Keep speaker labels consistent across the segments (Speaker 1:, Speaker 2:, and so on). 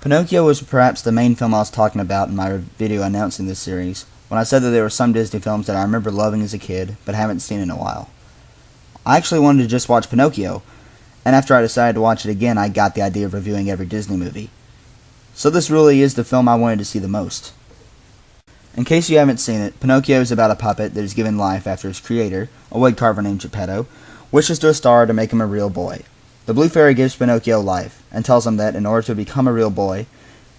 Speaker 1: Pinocchio was perhaps the main film I was talking about in my video announcing this series, when I said that there were some Disney films that I remember loving as a kid, but haven't seen in a while. I actually wanted to just watch Pinocchio, and after I decided to watch it again, I got the idea of reviewing every Disney movie. So this really is the film I wanted to see the most. In case you haven't seen it, Pinocchio is about a puppet that is given life after his creator, a wood carver named Geppetto, wishes to a star to make him a real boy. The Blue Fairy gives Pinocchio life, and tells him that in order to become a real boy,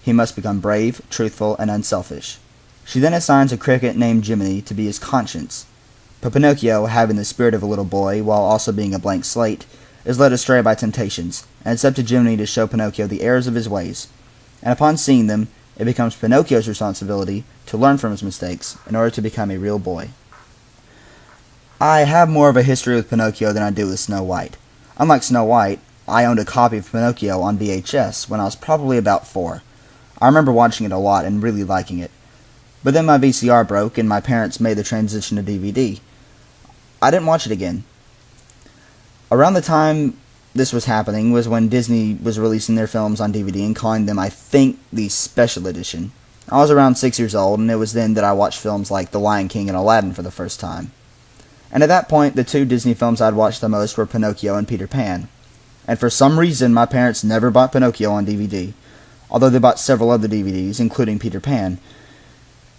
Speaker 1: he must become brave, truthful, and unselfish. She then assigns a cricket named Jiminy to be his conscience. But Pinocchio, having the spirit of a little boy while also being a blank slate, is led astray by temptations, and it's up to Jiminy to show Pinocchio the errors of his ways. And upon seeing them, it becomes Pinocchio's responsibility to learn from his mistakes in order to become a real boy. I have more of a history with Pinocchio than I do with Snow White. Unlike Snow White, I owned a copy of Pinocchio on VHS when I was probably about 4. I remember watching it a lot and really liking it. But then my VCR broke and my parents made the transition to DVD. I didn't watch it again. Around the time this was happening was when Disney was releasing their films on DVD and calling them, I think, the Special Edition. I was around 6 years old, and it was then that I watched films like The Lion King and Aladdin for the first time. And at that point, the 2 Disney films I'd watched the most were Pinocchio and Peter Pan. And for some reason, my parents never bought Pinocchio on DVD, although they bought several other DVDs, including Peter Pan.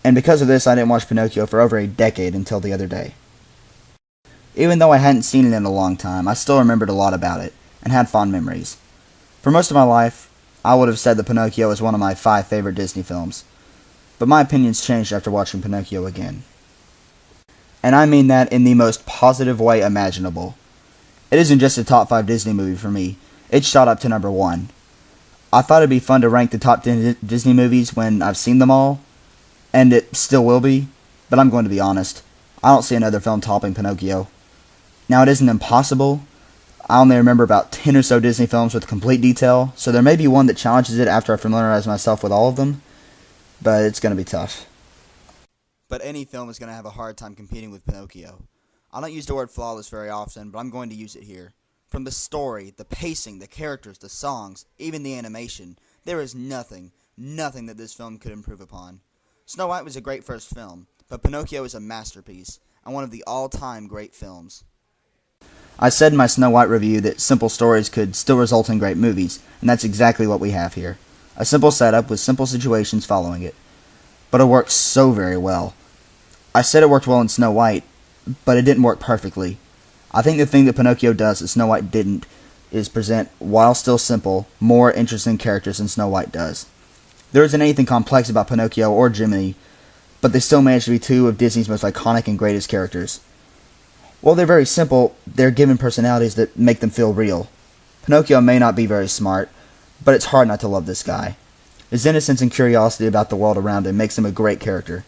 Speaker 1: And because of this, I didn't watch Pinocchio for over a decade until the other day. Even though I hadn't seen it in a long time, I still remembered a lot about it, and had fond memories. For most of my life, I would have said that Pinocchio is one of my 5 favorite Disney films. But my opinions changed after watching Pinocchio again. And I mean that in the most positive way imaginable. It isn't just a top 5 Disney movie for me, it shot up to number 1. I thought it'd be fun to rank the top 10 Disney movies when I've seen them all, and it still will be, but I'm going to be honest, I don't see another film topping Pinocchio. Now it isn't impossible. I only remember about 10 or so Disney films with complete detail, so there may be one that challenges it after I familiarize myself with all of them, but it's going to be tough. But any film is going to have a hard time competing with Pinocchio. I don't use the word flawless very often, but I'm going to use it here. From the story, the pacing, the characters, the songs, even the animation, there is nothing that this film could improve upon. Snow White was a great first film, but Pinocchio is a masterpiece, and one of the all-time great films. I said in my Snow White review that simple stories could still result in great movies, and that's exactly what we have here. A simple setup with simple situations following it. But it works so very well. I said it worked well in Snow White, but it didn't work perfectly. I think the thing that Pinocchio does that Snow White didn't is present, while still simple, more interesting characters than Snow White does. There isn't anything complex about Pinocchio or Jiminy, but they still manage to be 2 of Disney's most iconic and greatest characters. While they're very simple, they're given personalities that make them feel real. Pinocchio may not be very smart, but it's hard not to love this guy. His innocence and curiosity about the world around him makes him a great character.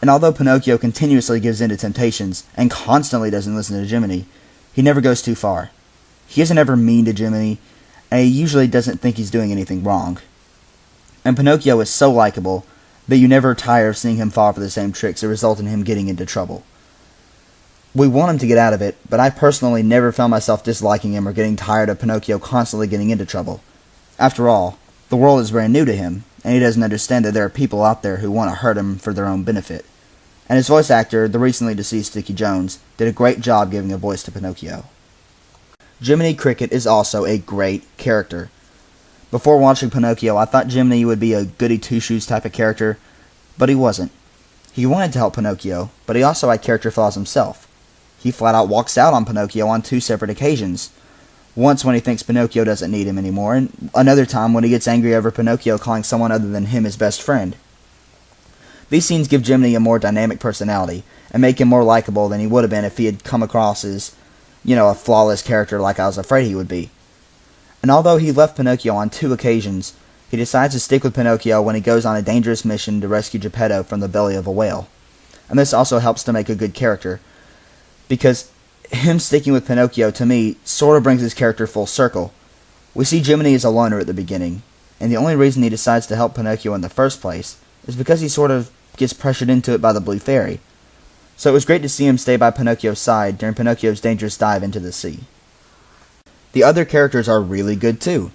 Speaker 1: And although Pinocchio continuously gives in to temptations, and constantly doesn't listen to Jiminy, he never goes too far. He isn't ever mean to Jiminy, and he usually doesn't think he's doing anything wrong. And Pinocchio is so likable that you never tire of seeing him fall for the same tricks that result in him getting into trouble. We want him to get out of it, but I personally never found myself disliking him or getting tired of Pinocchio constantly getting into trouble. After all, the world is brand new to him, and he doesn't understand that there are people out there who want to hurt him for their own benefit. And his voice actor, the recently deceased Dickie Jones, did a great job giving a voice to Pinocchio. Jiminy Cricket is also a great character. Before watching Pinocchio, I thought Jiminy would be a goody-two-shoes type of character, but he wasn't. He wanted to help Pinocchio, but he also had character flaws himself. He flat out walks out on Pinocchio on 2 separate occasions. Once when he thinks Pinocchio doesn't need him anymore, and another time when he gets angry over Pinocchio calling someone other than him his best friend. These scenes give Jiminy a more dynamic personality, and make him more likable than he would have been if he had come across as, a flawless character like I was afraid he would be. And although he left Pinocchio on 2 occasions, he decides to stick with Pinocchio when he goes on a dangerous mission to rescue Geppetto from the belly of a whale. And this also helps to make a good character, because him sticking with Pinocchio, to me, sort of brings his character full circle. We see Jiminy as a loner at the beginning, and the only reason he decides to help Pinocchio in the first place is because he sort of gets pressured into it by the Blue Fairy. So it was great to see him stay by Pinocchio's side during Pinocchio's dangerous dive into the sea. The other characters are really good too.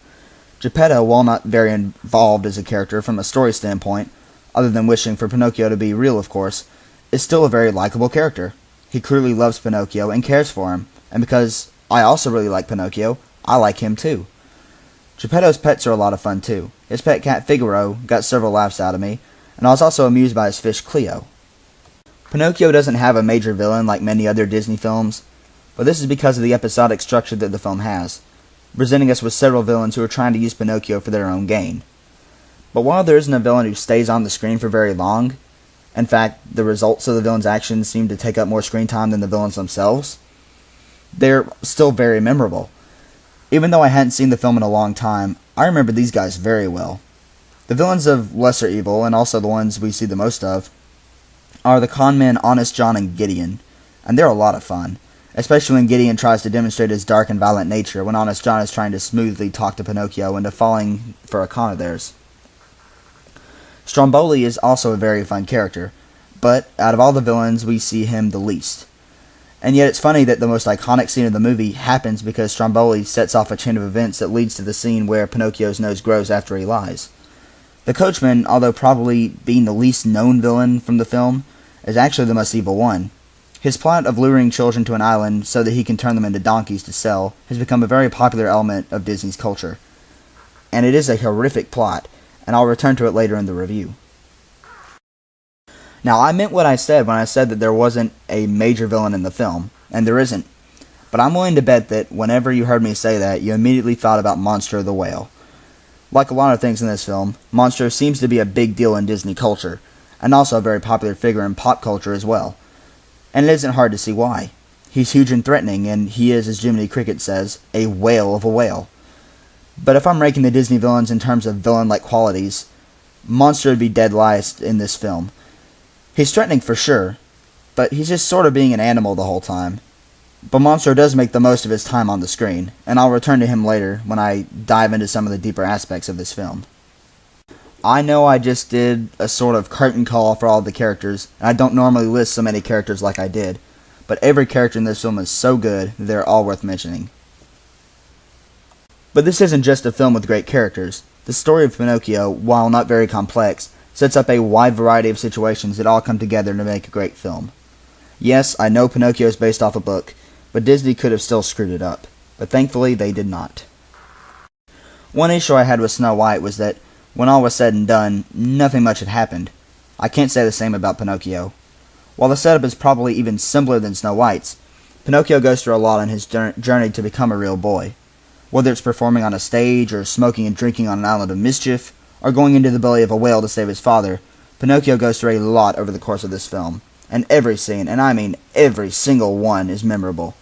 Speaker 1: Geppetto, while not very involved as a character from a story standpoint, other than wishing for Pinocchio to be real, of course, is still a very likable character. He clearly loves Pinocchio and cares for him, and because I also really like Pinocchio, I like him too. Geppetto's pets are a lot of fun too. His pet cat Figaro got several laughs out of me, and I was also amused by his fish Cleo. Pinocchio doesn't have a major villain like many other Disney films, but this is because of the episodic structure that the film has, presenting us with several villains who are trying to use Pinocchio for their own gain. But while there isn't a villain who stays on the screen for very long, in fact, the results of the villain's actions seem to take up more screen time than the villains themselves, they're still very memorable. Even though I hadn't seen the film in a long time, I remember these guys very well. The villains of Lesser Evil, and also the ones we see the most of, are the con men Honest John and Gideon, and they're a lot of fun, especially when Gideon tries to demonstrate his dark and violent nature when Honest John is trying to smoothly talk to Pinocchio into falling for a con of theirs. Stromboli is also a very fun character, but out of all the villains we see him the least. And yet it's funny that the most iconic scene of the movie happens because Stromboli sets off a chain of events that leads to the scene where Pinocchio's nose grows after he lies. The coachman, although probably being the least known villain from the film, is actually the most evil one. His plot of luring children to an island so that he can turn them into donkeys to sell has become a very popular element of Disney's culture. And it is a horrific plot, and I'll return to it later in the review. Now, I meant what I said when I said that there wasn't a major villain in the film, and there isn't. But I'm willing to bet that whenever you heard me say that, you immediately thought about Monstro the Whale. Like a lot of things in this film, Monstro seems to be a big deal in Disney culture, and also a very popular figure in pop culture as well. And it isn't hard to see why. He's huge and threatening, and he is, as Jiminy Cricket says, a whale of a whale. But if I'm ranking the Disney villains in terms of villain-like qualities, Monstro would be dead last in this film. He's threatening for sure, but he's just sort of being an animal the whole time. But Monstro does make the most of his time on the screen, and I'll return to him later when I dive into some of the deeper aspects of this film. I know I just did a sort of curtain call for all the characters, and I don't normally list so many characters like I did, but every character in this film is so good that they're all worth mentioning. But this isn't just a film with great characters. The story of Pinocchio, while not very complex, sets up a wide variety of situations that all come together to make a great film. Yes, I know Pinocchio is based off a book, but Disney could have still screwed it up. But thankfully, they did not. One issue I had with Snow White was that, when all was said and done, nothing much had happened. I can't say the same about Pinocchio. While the setup is probably even simpler than Snow White's, Pinocchio goes through a lot on his journey to become a real boy. Whether it's performing on a stage, or smoking and drinking on an island of mischief, or going into the belly of a whale to save his father, Pinocchio goes through a lot over the course of this film, and every scene, and I mean every single one, is memorable.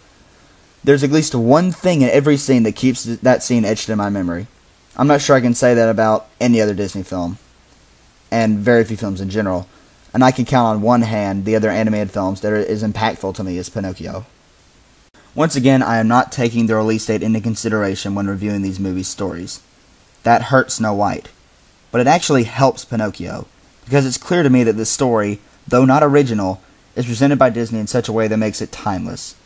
Speaker 1: There's at least one thing in every scene that keeps that scene etched in my memory. I'm not sure I can say that about any other Disney film, and very few films in general, and I can count on one hand the other animated films that are as impactful to me as Pinocchio. Once again, I am not taking the release date into consideration when reviewing these movies' stories. That hurts Snow White. But it actually helps Pinocchio, because it's clear to me that this story, though not original, is presented by Disney in such a way that makes it timeless.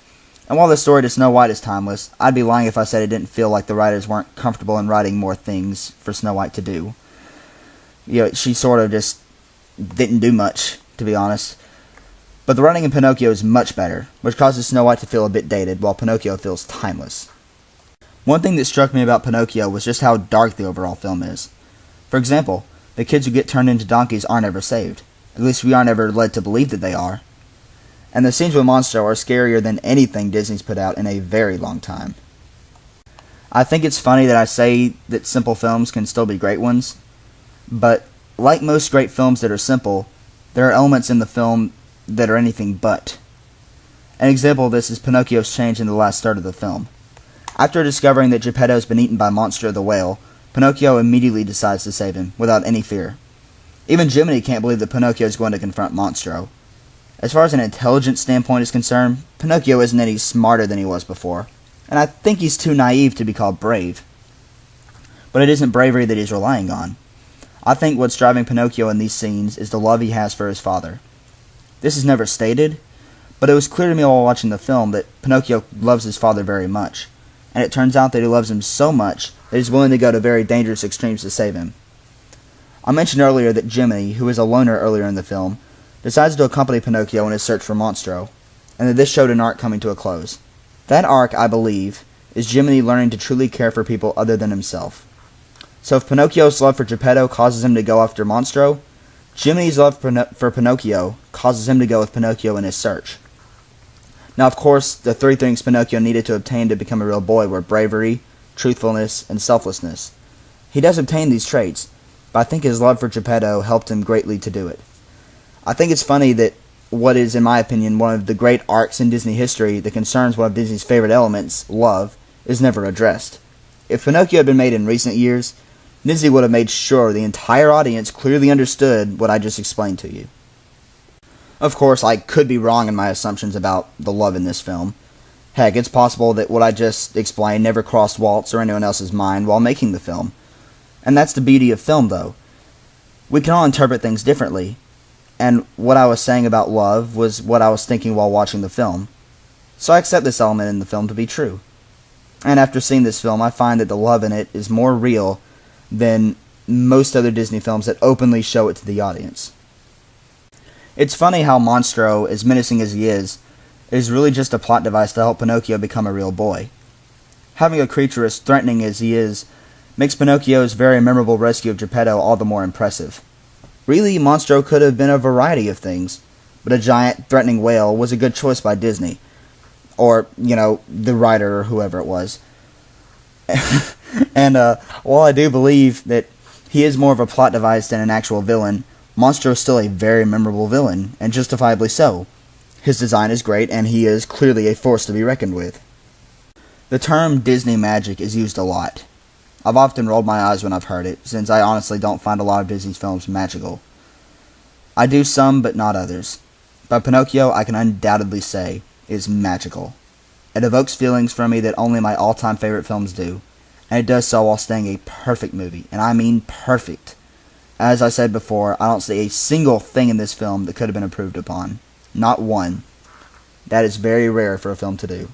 Speaker 1: And while the story to Snow White is timeless, I'd be lying if I said it didn't feel like the writers weren't comfortable in writing more things for Snow White to do. You know, she sort of just didn't do much, to be honest. But the writing in Pinocchio is much better, which causes Snow White to feel a bit dated, while Pinocchio feels timeless. One thing that struck me about Pinocchio was just how dark the overall film is. For example, the kids who get turned into donkeys aren't ever saved. At least we aren't ever led to believe that they are. And the scenes with Monstro are scarier than anything Disney's put out in a very long time. I think it's funny that I say that simple films can still be great ones, but like most great films that are simple, there are elements in the film that are anything but. An example of this is Pinocchio's change in the last third of the film. After discovering that Geppetto's been eaten by Monstro the Whale, Pinocchio immediately decides to save him, without any fear. Even Jiminy can't believe that Pinocchio is going to confront Monstro. As far as an intelligence standpoint is concerned, Pinocchio isn't any smarter than he was before, and I think he's too naive to be called brave. But it isn't bravery that he's relying on. I think what's driving Pinocchio in these scenes is the love he has for his father. This is never stated, but it was clear to me while watching the film that Pinocchio loves his father very much, and it turns out that he loves him so much that he's willing to go to very dangerous extremes to save him. I mentioned earlier that Jiminy, who is a loner earlier in the film, decides to accompany Pinocchio in his search for Monstro, and that this showed an arc coming to a close. That arc, I believe, is Jiminy learning to truly care for people other than himself. So if Pinocchio's love for Geppetto causes him to go after Monstro, Jiminy's love for Pinocchio causes him to go with Pinocchio in his search. Now, of course, the three things Pinocchio needed to obtain to become a real boy were bravery, truthfulness, and selflessness. He does obtain these traits, but I think his love for Geppetto helped him greatly to do it. I think it's funny that what is, in my opinion, one of the great arcs in Disney history that concerns one of Disney's favorite elements, love, is never addressed. If Pinocchio had been made in recent years, Disney would have made sure the entire audience clearly understood what I just explained to you. Of course, I could be wrong in my assumptions about the love in this film. Heck, it's possible that what I just explained never crossed Walt's or anyone else's mind while making the film. And that's the beauty of film, though. We can all interpret things differently, and what I was saying about love was what I was thinking while watching the film. So I accept this element in the film to be true. And after seeing this film, I find that the love in it is more real than most other Disney films that openly show it to the audience. It's funny how Monstro, as menacing as he is really just a plot device to help Pinocchio become a real boy. Having a creature as threatening as he is makes Pinocchio's very memorable rescue of Geppetto all the more impressive. Really, Monstro could have been a variety of things, but a giant, threatening whale was a good choice by Disney. Or, the writer or whoever it was. And while I do believe that he is more of a plot device than an actual villain, Monstro is still a very memorable villain, and justifiably so. His design is great, and he is clearly a force to be reckoned with. The term Disney magic is used a lot. I've often rolled my eyes when I've heard it, since I honestly don't find a lot of Disney's films magical. I do some, but not others. But Pinocchio, I can undoubtedly say, is magical. It evokes feelings from me that only my all-time favorite films do, and it does so while staying a perfect movie, and I mean perfect. As I said before, I don't see a single thing in this film that could have been improved upon. Not one. That is very rare for a film to do.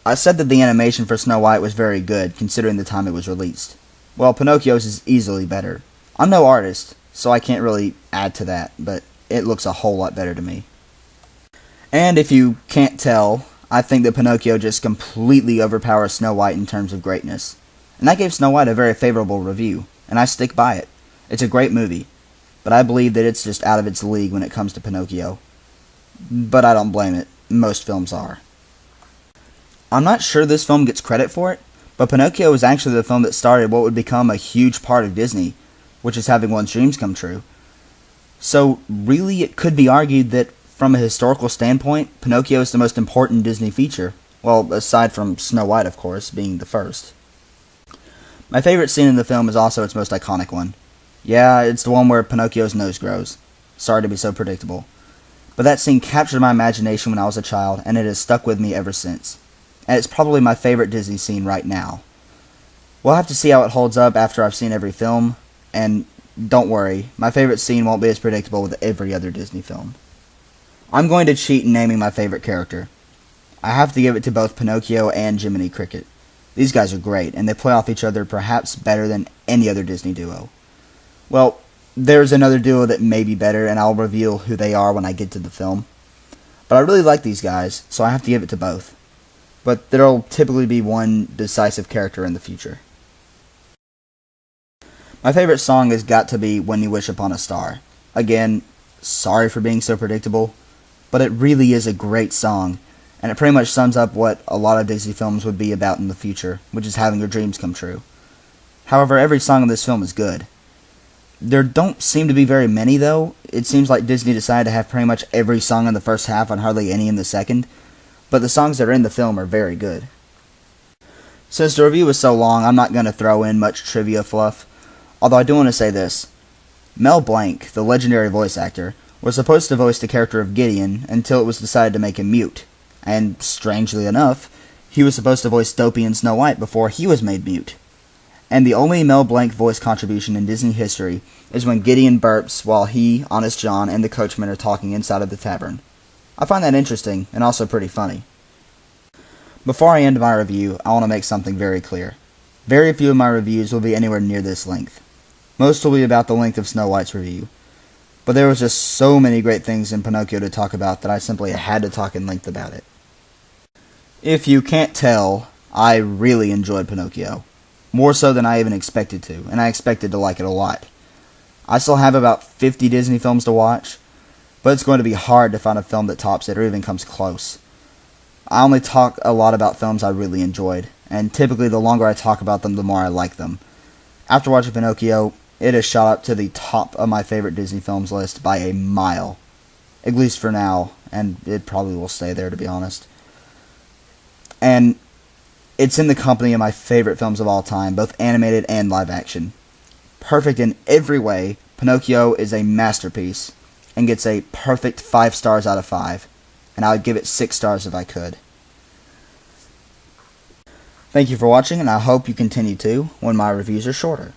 Speaker 1: I said that the animation for Snow White was very good, considering the time it was released. Well, Pinocchio's is easily better. I'm no artist, so I can't really add to that, but it looks a whole lot better to me. And if you can't tell, I think that Pinocchio just completely overpowers Snow White in terms of greatness. And that gave Snow White a very favorable review, and I stick by it. It's a great movie, but I believe that it's just out of its league when it comes to Pinocchio. But I don't blame it. Most films are. I'm not sure this film gets credit for it, but Pinocchio was actually the film that started what would become a huge part of Disney, which is having one's dreams come true. So really it could be argued that from a historical standpoint, Pinocchio is the most important Disney feature. Well, aside from Snow White, of course, being the first. My favorite scene in the film is also its most iconic one. Yeah, it's the one where Pinocchio's nose grows. Sorry to be so predictable. But that scene captured my imagination when I was a child, and it has stuck with me ever since. And it's probably my favorite Disney scene right now. We'll have to see how it holds up after I've seen every film, and don't worry, my favorite scene won't be as predictable with every other Disney film. I'm going to cheat in naming my favorite character. I have to give it to both Pinocchio and Jiminy Cricket. These guys are great, and they play off each other perhaps better than any other Disney duo. Well, there's another duo that may be better, and I'll reveal who they are when I get to the film. But I really like these guys, so I have to give it to both. But there'll typically be one decisive character in the future. My favorite song has got to be When You Wish Upon a Star. Again, sorry for being so predictable, but it really is a great song, and it pretty much sums up what a lot of Disney films would be about in the future, which is having your dreams come true. However, every song in this film is good. There don't seem to be very many, though. It seems like Disney decided to have pretty much every song in the first half and hardly any in the second, but the songs that are in the film are very good. Since the review was so long, I'm not going to throw in much trivia fluff, although I do want to say this. Mel Blanc, the legendary voice actor, was supposed to voice the character of Gideon until it was decided to make him mute, and strangely enough, he was supposed to voice Dopey in Snow White before he was made mute. And the only Mel Blanc voice contribution in Disney history is when Gideon burps while he, Honest John, and the coachman are talking inside of the tavern. I find that interesting, and also pretty funny. Before I end my review, I want to make something very clear. Very few of my reviews will be anywhere near this length. Most will be about the length of Snow White's review. But there was just so many great things in Pinocchio to talk about that I simply had to talk in length about it. If you can't tell, I really enjoyed Pinocchio. More so than I even expected to, and I expected to like it a lot. I still have about 50 Disney films to watch, but it's going to be hard to find a film that tops it or even comes close. I only talk a lot about films I really enjoyed, and typically the longer I talk about them, the more I like them. After watching Pinocchio, it has shot up to the top of my favorite Disney films list by a mile. At least for now, and it probably will stay there, to be honest. And it's in the company of my favorite films of all time, both animated and live action. Perfect in every way, Pinocchio is a masterpiece, and gets a perfect 5 stars out of 5, and I would give it 6 stars if I could. Thank you for watching, and I hope you continue to when my reviews are shorter.